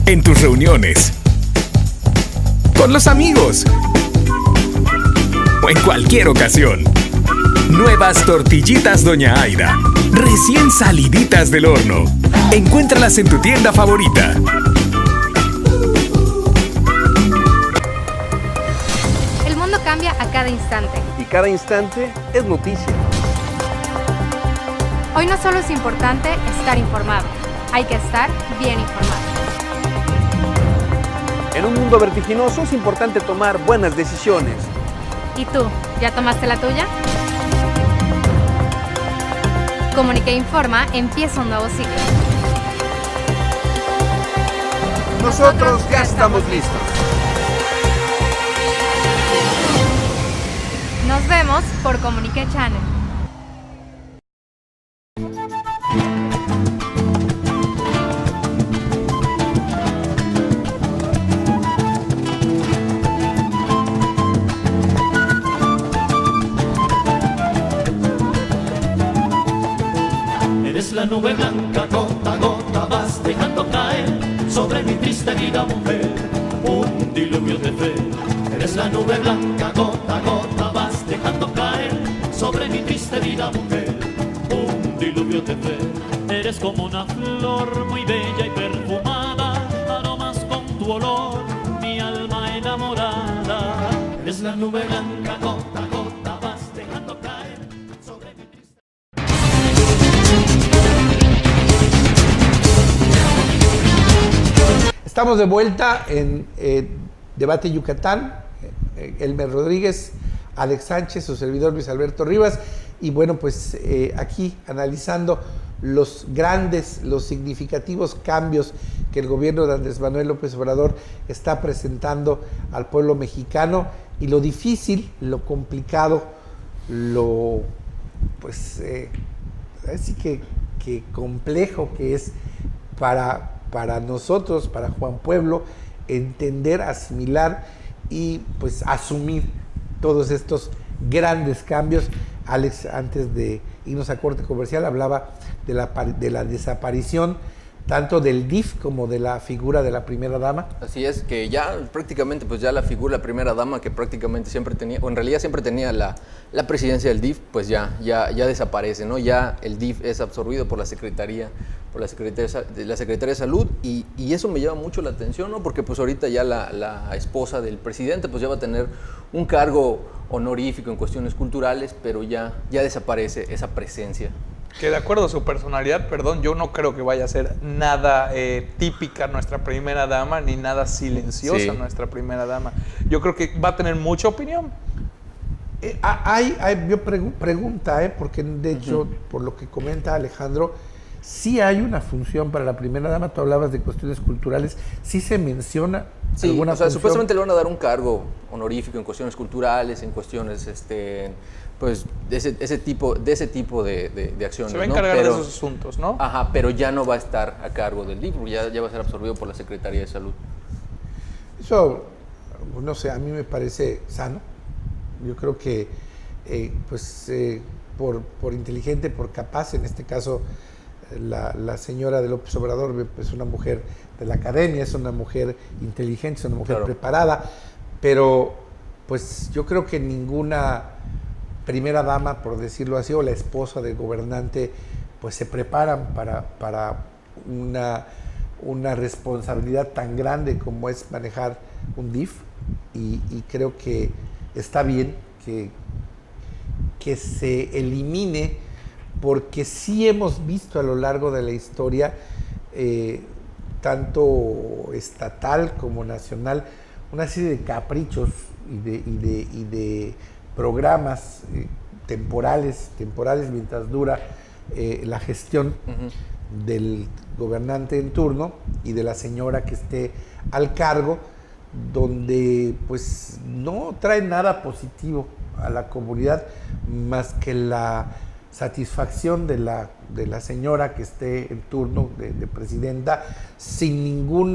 En tus reuniones, con los amigos o en cualquier ocasión. Nuevas tortillitas Doña Aida, recién saliditas del horno. Encuéntralas en tu tienda favorita. El mundo cambia a cada instante. Y cada instante es noticia. Hoy no solo es importante estar informado, hay que estar bien informado. En un mundo vertiginoso es importante tomar buenas decisiones. ¿Y tú, ya tomaste la tuya? Comunique Informa empieza un nuevo ciclo. Nosotros ya estamos listos. Nos vemos por Comunique Channel. La nube blanca gota a gota vas dejando caer sobre mi triste vida, mujer, un diluvio de fe. Eres la nube blanca gota a gota vas dejando caer sobre mi triste vida, mujer, un diluvio de fe. Eres como una flor muy bella y perfumada, aromas con tu olor mi alma enamorada. Eres la nube blanca gota a gota vas dejando caer sobre mi triste. Estamos de vuelta en Debate Yucatán. Elmer Rodríguez, Alex Sánchez, su servidor Luis Alberto Rivas. Y bueno, pues aquí analizando los grandes, los significativos cambios que el gobierno de Andrés Manuel López Obrador está presentando al pueblo mexicano y lo difícil, lo complicado, así que complejo que es para nosotros, para Juan Pueblo, entender, asimilar y pues asumir todos estos grandes cambios. Alex, antes de irnos a corte comercial, hablaba de la desaparición tanto del DIF como de la figura de la primera dama. Así es, que ya prácticamente, pues ya la figura de la primera dama, que prácticamente siempre tenía, o en realidad siempre tenía la presidencia del DIF, pues ya desaparece, ¿no? Ya el DIF es absorbido por la Secretaría de Salud, y eso me llama mucho la atención, ¿no? Porque pues ahorita ya la esposa del presidente pues ya va a tener un cargo honorífico en cuestiones culturales, pero ya desaparece esa presencia. Que de acuerdo a su personalidad, yo no creo que vaya a ser nada típica nuestra primera dama, ni nada silenciosa nuestra primera dama. Yo creo que va a tener mucha opinión. Pregunta, porque de hecho, por lo que comenta Alejandro, sí hay una función para la primera dama. Tú hablabas de cuestiones culturales, sí se menciona alguna función. Supuestamente le van a dar un cargo honorífico en cuestiones culturales, en cuestiones pues de ese tipo de acciones. Se va a encargar de esos asuntos, ¿no? Ajá, pero ya no va a estar a cargo del DIF, ya va a ser absorbido por la Secretaría de Salud. Eso, no sé, a mí me parece sano. Yo creo que, por inteligente, por capaz, en este caso, la señora de López Obrador es una mujer de la academia, es una mujer inteligente, es una mujer preparada, pero pues yo creo que ninguna primera dama, por decirlo así, o la esposa del gobernante, pues se preparan para una responsabilidad tan grande como es manejar un DIF, y creo que está bien que se elimine, porque sí hemos visto a lo largo de la historia, tanto estatal como nacional, una serie de caprichos y de programas temporales mientras dura la gestión del gobernante en turno y de la señora que esté al cargo, donde pues no trae nada positivo a la comunidad más que la satisfacción de la señora que esté en turno de presidenta, sin ningún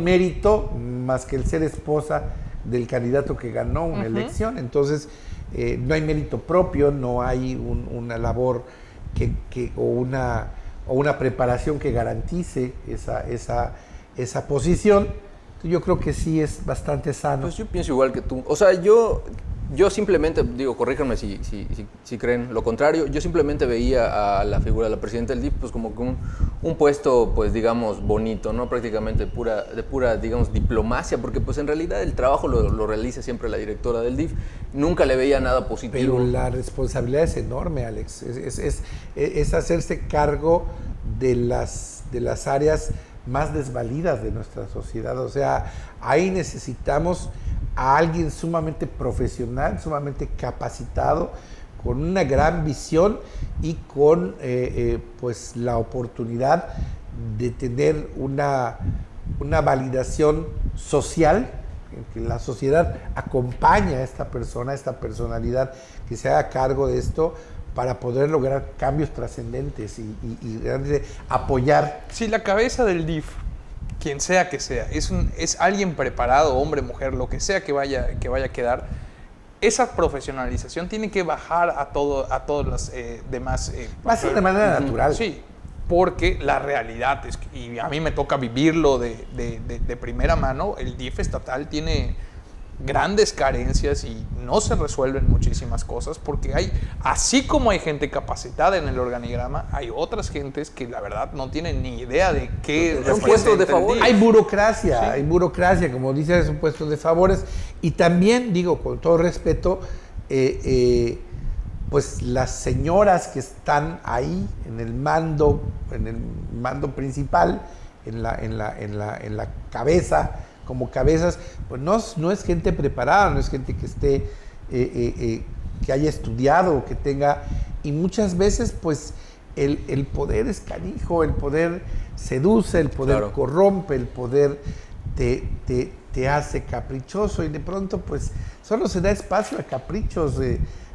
mérito más que el ser esposa del candidato que ganó una elección. Entonces no hay mérito propio, no hay una labor o una preparación que garantice esa posición. Yo creo que sí es bastante sano. Pues yo pienso igual que tú. O sea, yo simplemente, corríjanme si creen lo contrario, yo simplemente veía a la figura de la presidenta del DIF pues como que un puesto, pues digamos, bonito, ¿no? Prácticamente de pura, digamos, diplomacia, porque pues en realidad el trabajo lo realiza siempre la directora del DIF. Nunca le veía nada positivo. Pero la responsabilidad es enorme, Alex. Es hacerse cargo de las áreas más desvalidas de nuestra sociedad. O sea, ahí necesitamos a alguien sumamente profesional, sumamente capacitado, con una gran visión y con pues la oportunidad de tener una validación social, en que la sociedad acompaña a esta persona, a esta personalidad que se haga cargo de esto, para poder lograr cambios trascendentes y realmente apoyar. Si la cabeza del DIF, quien sea que sea, es alguien preparado, hombre, mujer, lo que sea que vaya a quedar, esa profesionalización tiene que bajar a todos los demás. Va a ser de manera natural. Sí, porque la realidad es que, y a mí me toca vivirlo de primera mano, el DIF estatal tiene grandes carencias y no se resuelven muchísimas cosas, porque así como hay gente capacitada en el organigrama, hay otras gentes que la verdad no tienen ni idea de qué es un puesto de favor. Hay burocracia, como dices, es un puesto de favores. Y también, digo, con todo respeto, pues las señoras que están ahí en el mando principal, en la cabeza, como cabezas, pues no es gente preparada, no es gente que esté, que haya estudiado, que tenga, y muchas veces pues el poder es canijo, el poder seduce, el poder corrompe, el poder te hace caprichoso, y de pronto pues solo se da espacio a caprichos,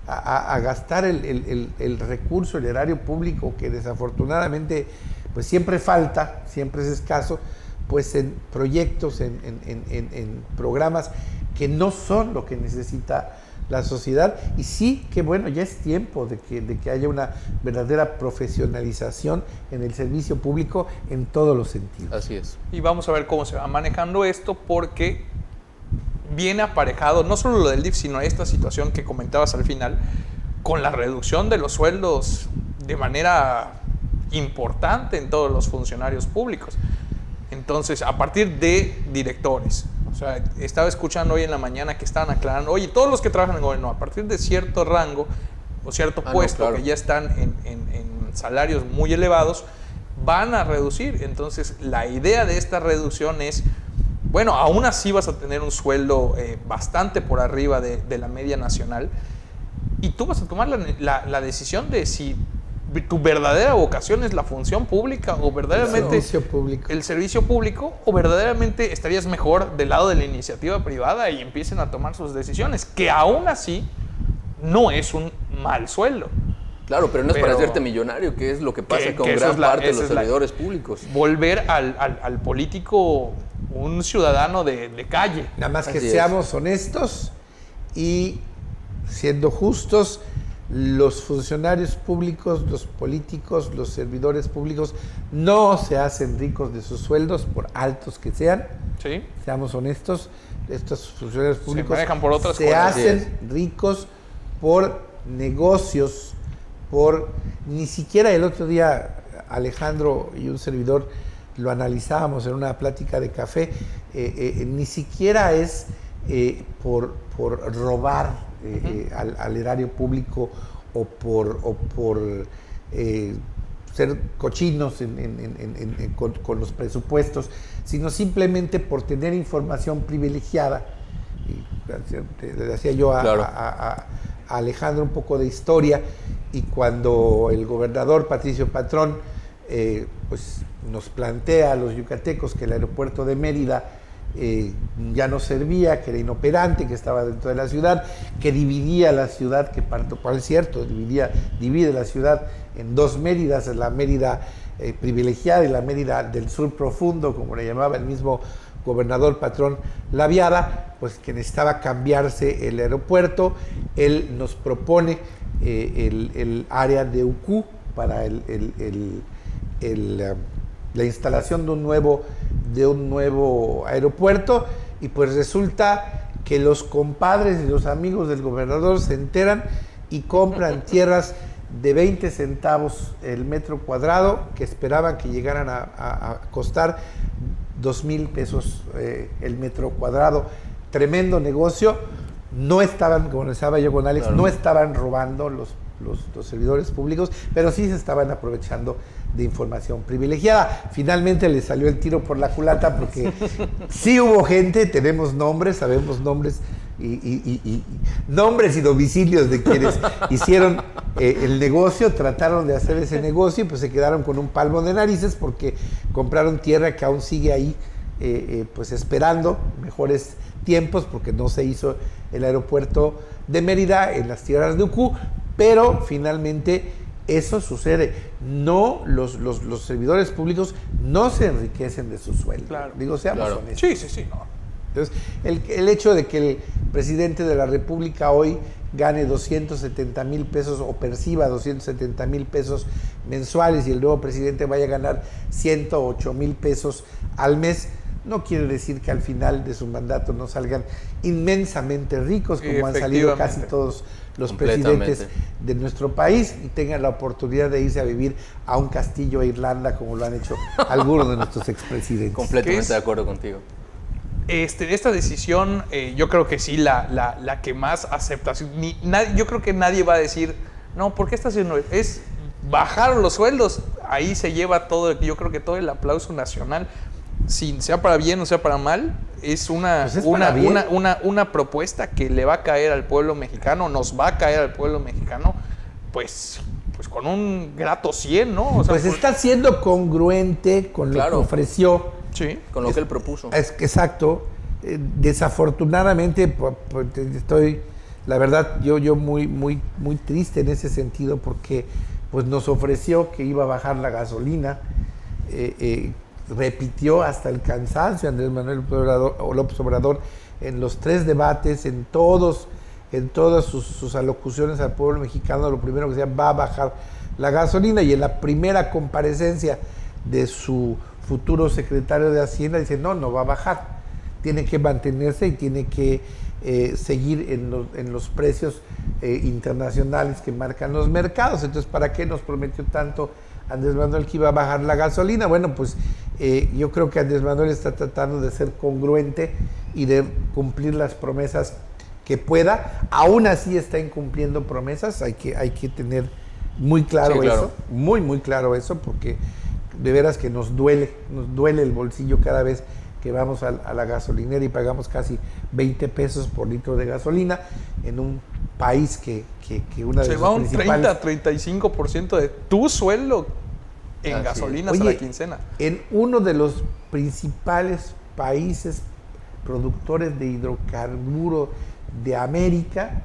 a gastar el recurso, el erario público, que desafortunadamente pues siempre falta, siempre es escaso, pues en proyectos, en programas que no son lo que necesita la sociedad. Y sí, que bueno, ya es tiempo de que haya una verdadera profesionalización en el servicio público en todos los sentidos. Así es. Y vamos a ver cómo se va manejando esto, porque viene aparejado no solo lo del DIF, sino esta situación que comentabas al final, con la reducción de los sueldos de manera importante en todos los funcionarios públicos. Entonces, a partir de directores, o sea, estaba escuchando hoy en la mañana que estaban aclarando, oye, todos los que trabajan en gobierno, a partir de cierto rango o cierto puesto, claro, que ya están en salarios muy elevados, van a reducir. Entonces, la idea de esta reducción es, bueno, aún así vas a tener un sueldo bastante por arriba de la media nacional, y tú vas a tomar la decisión de si tu verdadera vocación es la función pública o verdaderamente el servicio público, o verdaderamente estarías mejor del lado de la iniciativa privada y empiecen a tomar sus decisiones, que aún así no es un mal sueldo. Claro, pero no es para hacerte millonario, que es lo que pasa con gran parte de los servidores públicos. Volver al político un ciudadano de calle. Nada más que seamos honestos y siendo justos. Los funcionarios públicos, los políticos, los servidores públicos no se hacen ricos de sus sueldos, por altos que sean. Sí. Seamos honestos, estos funcionarios públicos se manejan por otras se cosas. hacen ricos por negocios, ni siquiera el otro día Alejandro y un servidor lo analizábamos en una plática de café, ni siquiera es por robar al erario público o por ser cochinos con los presupuestos, sino simplemente por tener información privilegiada. Y le decía yo a Alejandro un poco de historia, y cuando el gobernador Patricio Patrón pues nos plantea a los yucatecos que el aeropuerto de Mérida ya no servía, que era inoperante, que estaba dentro de la ciudad, que dividía la ciudad, que cual es cierto, divide la ciudad en dos Méridas, la Mérida privilegiada y la Mérida del sur profundo, como le llamaba el mismo gobernador Patrón Laviada, pues que necesitaba cambiarse el aeropuerto. Él nos propone el área de Ucú para la instalación de un nuevo aeropuerto, y pues resulta que los compadres y los amigos del gobernador se enteran y compran tierras de 20 centavos el metro cuadrado, que esperaban que llegaran a costar 2,000 pesos el metro cuadrado. Tremendo negocio. No estaban, como decía yo con Alex, no estaban robando los servidores públicos, pero sí se estaban aprovechando de información privilegiada. Finalmente le salió el tiro por la culata, porque sí hubo gente, tenemos nombres, sabemos nombres y nombres y domicilios de quienes hicieron el negocio, trataron de hacer ese negocio, y pues se quedaron con un palmo de narices, porque compraron tierra que aún sigue ahí pues esperando mejores tiempos, porque no se hizo el aeropuerto de Mérida en las tierras de Ucú. Pero finalmente eso sucede. No, los servidores públicos no se enriquecen de su sueldo. Claro. Digo, seamos honestos. Sí. No. Entonces, el hecho de que el presidente de la República hoy gane 270,000 pesos o perciba 270,000 pesos mensuales, y el nuevo presidente vaya a ganar 108,000 pesos al mes, no quiere decir que al final de su mandato no salgan inmensamente ricos, como han salido casi todos los presidentes de nuestro país, y tengan la oportunidad de irse a vivir a un castillo a Irlanda, como lo han hecho algunos de nuestros expresidentes. Completamente de acuerdo contigo. Esta decisión, yo creo que sí, la que más aceptación. Yo creo que nadie va a decir, no, ¿por qué está haciendo? Es bajar los sueldos. Ahí se lleva todo, yo creo que todo el aplauso nacional. Si sea para bien o sea para mal, es una propuesta que le va a caer al pueblo mexicano, nos va a caer al pueblo mexicano, pues con un grato 100, ¿no? O sea, pues está siendo congruente con lo que ofreció. Sí. Con lo que él propuso. Exacto. Desafortunadamente, estoy, la verdad, yo muy triste en ese sentido, porque pues nos ofreció que iba a bajar la gasolina. Repitió hasta el cansancio Andrés Manuel López Obrador en los 3 debates, en todos en todas sus alocuciones al pueblo mexicano, lo primero que decía, va a bajar la gasolina, y en la primera comparecencia de su futuro secretario de Hacienda dice, no va a bajar, tiene que mantenerse y tiene que seguir en los precios internacionales que marcan los mercados. Entonces, ¿para qué nos prometió tanto Andrés Manuel que iba a bajar la gasolina? Bueno, pues yo creo que Andrés Manuel está tratando de ser congruente y de cumplir las promesas que pueda. Aún así está incumpliendo promesas, hay que tener muy claro, eso, muy claro eso, porque de veras que nos duele el bolsillo cada vez que vamos a la gasolinera y pagamos casi 20 pesos por litro de gasolina en un país que una de se sus va un principales... 30-35% de tu sueldo en gasolinas a la quincena. En uno de los principales países productores de hidrocarburos de América,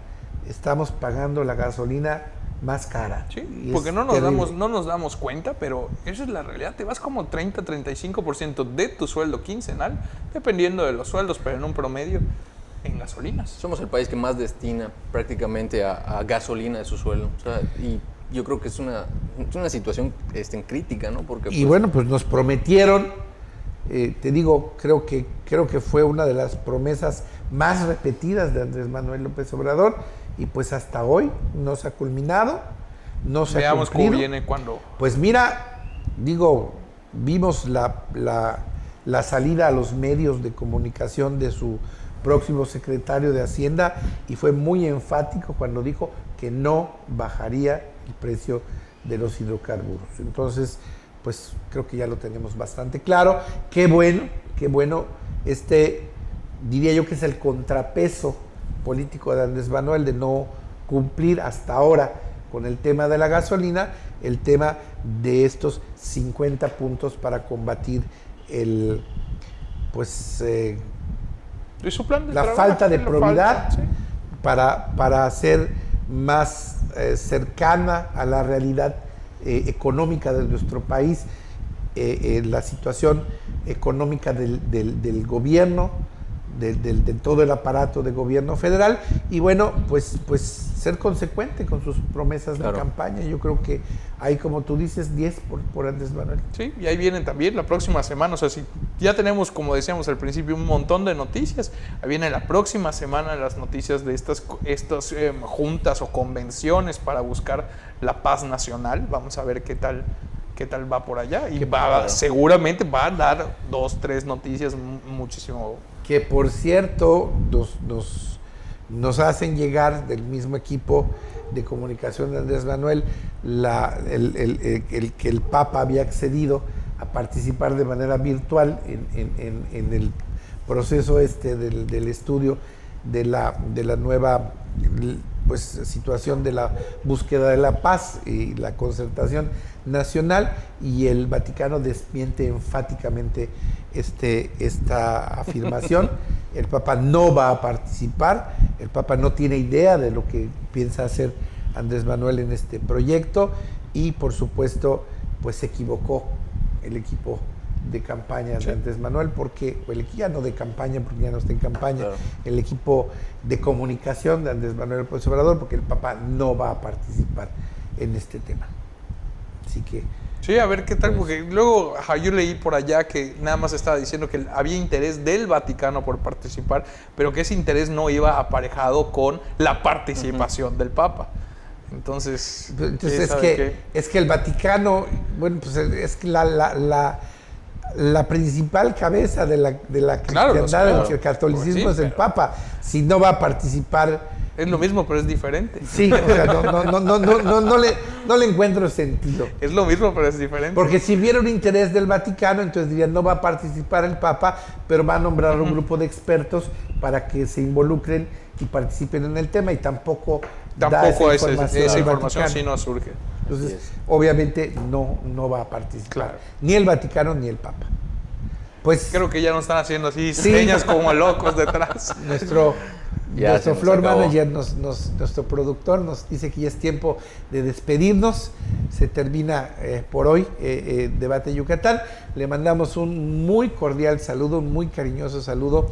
estamos pagando la gasolina más cara. Sí, porque no nos damos cuenta, pero esa es la realidad. Te vas como 30-35% de tu sueldo quincenal, dependiendo de los sueldos, pero en un promedio, en gasolinas. Somos el país que más destina prácticamente a gasolina de su sueldo. O sea, y yo creo que es una situación crítica, ¿no? Porque, y bueno, pues nos prometieron, te digo, creo que fue una de las promesas más repetidas de Andrés Manuel López Obrador, y pues hasta hoy no se ha culminado, no se ha cumplido. Veamos cómo viene cuando... Pues mira, digo, vimos la salida a los medios de comunicación de su próximo secretario de Hacienda, y fue muy enfático cuando dijo que no bajaría el precio de los hidrocarburos. Entonces, pues creo que ya lo tenemos bastante claro. Qué bueno, diría yo que es el contrapeso político de Andrés Manuel de no cumplir hasta ahora con el tema de la gasolina, el tema de estos 50 puntos para combatir la falta de probidad, sí, para hacer más cercana a la realidad económica de nuestro país, la situación económica del gobierno, de todo el aparato de gobierno federal, y bueno, pues ser consecuente con sus promesas de campaña. Yo creo que hay, como tú dices, 10 por Andrés Manuel. Sí, y ahí vienen también la próxima semana, o sea, si ya tenemos, como decíamos al principio, un montón de noticias, ahí viene la próxima semana las noticias de estas juntas o convenciones para buscar la paz nacional. Vamos a ver qué tal va por allá, y seguramente va a dar 2-3 noticias muchísimo. Que por cierto nos hacen llegar del mismo equipo de comunicación de Andrés Manuel que el Papa había accedido a participar de manera virtual en el proceso del estudio de la nueva situación de la búsqueda de la paz y la concertación nacional, y el Vaticano desmiente enfáticamente esta afirmación. El Papa no va a participar, el Papa no tiene idea de lo que piensa hacer Andrés Manuel en este proyecto, y por supuesto pues se equivocó el equipo de campaña de Andrés Manuel, porque ya no de campaña, porque ya no está en campaña, el equipo de comunicación de Andrés Manuel López Obrador, porque el Papa no va a participar en este tema. Así que... Sí, a ver qué tal, porque luego yo leí por allá que nada más estaba diciendo que había interés del Vaticano por participar, pero que ese interés no iba aparejado con la participación del Papa. Entonces es que el Vaticano, bueno, pues es que la principal cabeza de la cristiandad del catolicismo es el Papa. Si no va a participar... Es lo mismo, pero es diferente. Sí, o sea, no le encuentro sentido. Es lo mismo, pero es diferente. Porque si hubiera un interés del Vaticano, entonces dirían, no va a participar el Papa, pero va a nombrar un grupo de expertos para que se involucren y participen en el tema, y tampoco esa información sí no surge. Entonces, obviamente no va a participar ni el Vaticano ni el Papa. Pues creo que ya nos están haciendo así señas como locos detrás. Nuestro floor manager, nuestro productor, nos dice que ya es tiempo de despedirnos. Se termina por hoy Debate Yucatán. Le mandamos un muy cordial saludo, un muy cariñoso saludo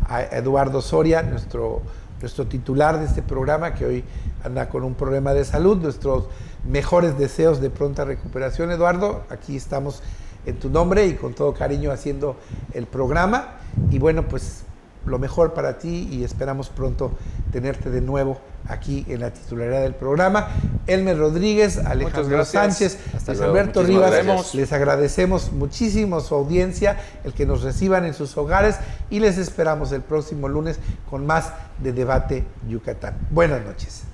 a Eduardo Soria, nuestro nuestro titular de este programa, que hoy anda con un problema de salud. Nuestros mejores deseos de pronta recuperación, Eduardo. Aquí estamos en tu nombre y con todo cariño haciendo el programa. Y bueno, pues lo mejor para ti y esperamos pronto tenerte de nuevo aquí en la titularidad del programa. Elmer Rodríguez, Alejandro Sánchez, Luis Alberto Rivas, les agradecemos muchísimo su audiencia, el que nos reciban en sus hogares y les esperamos el próximo lunes con más de Debate Yucatán. Buenas noches.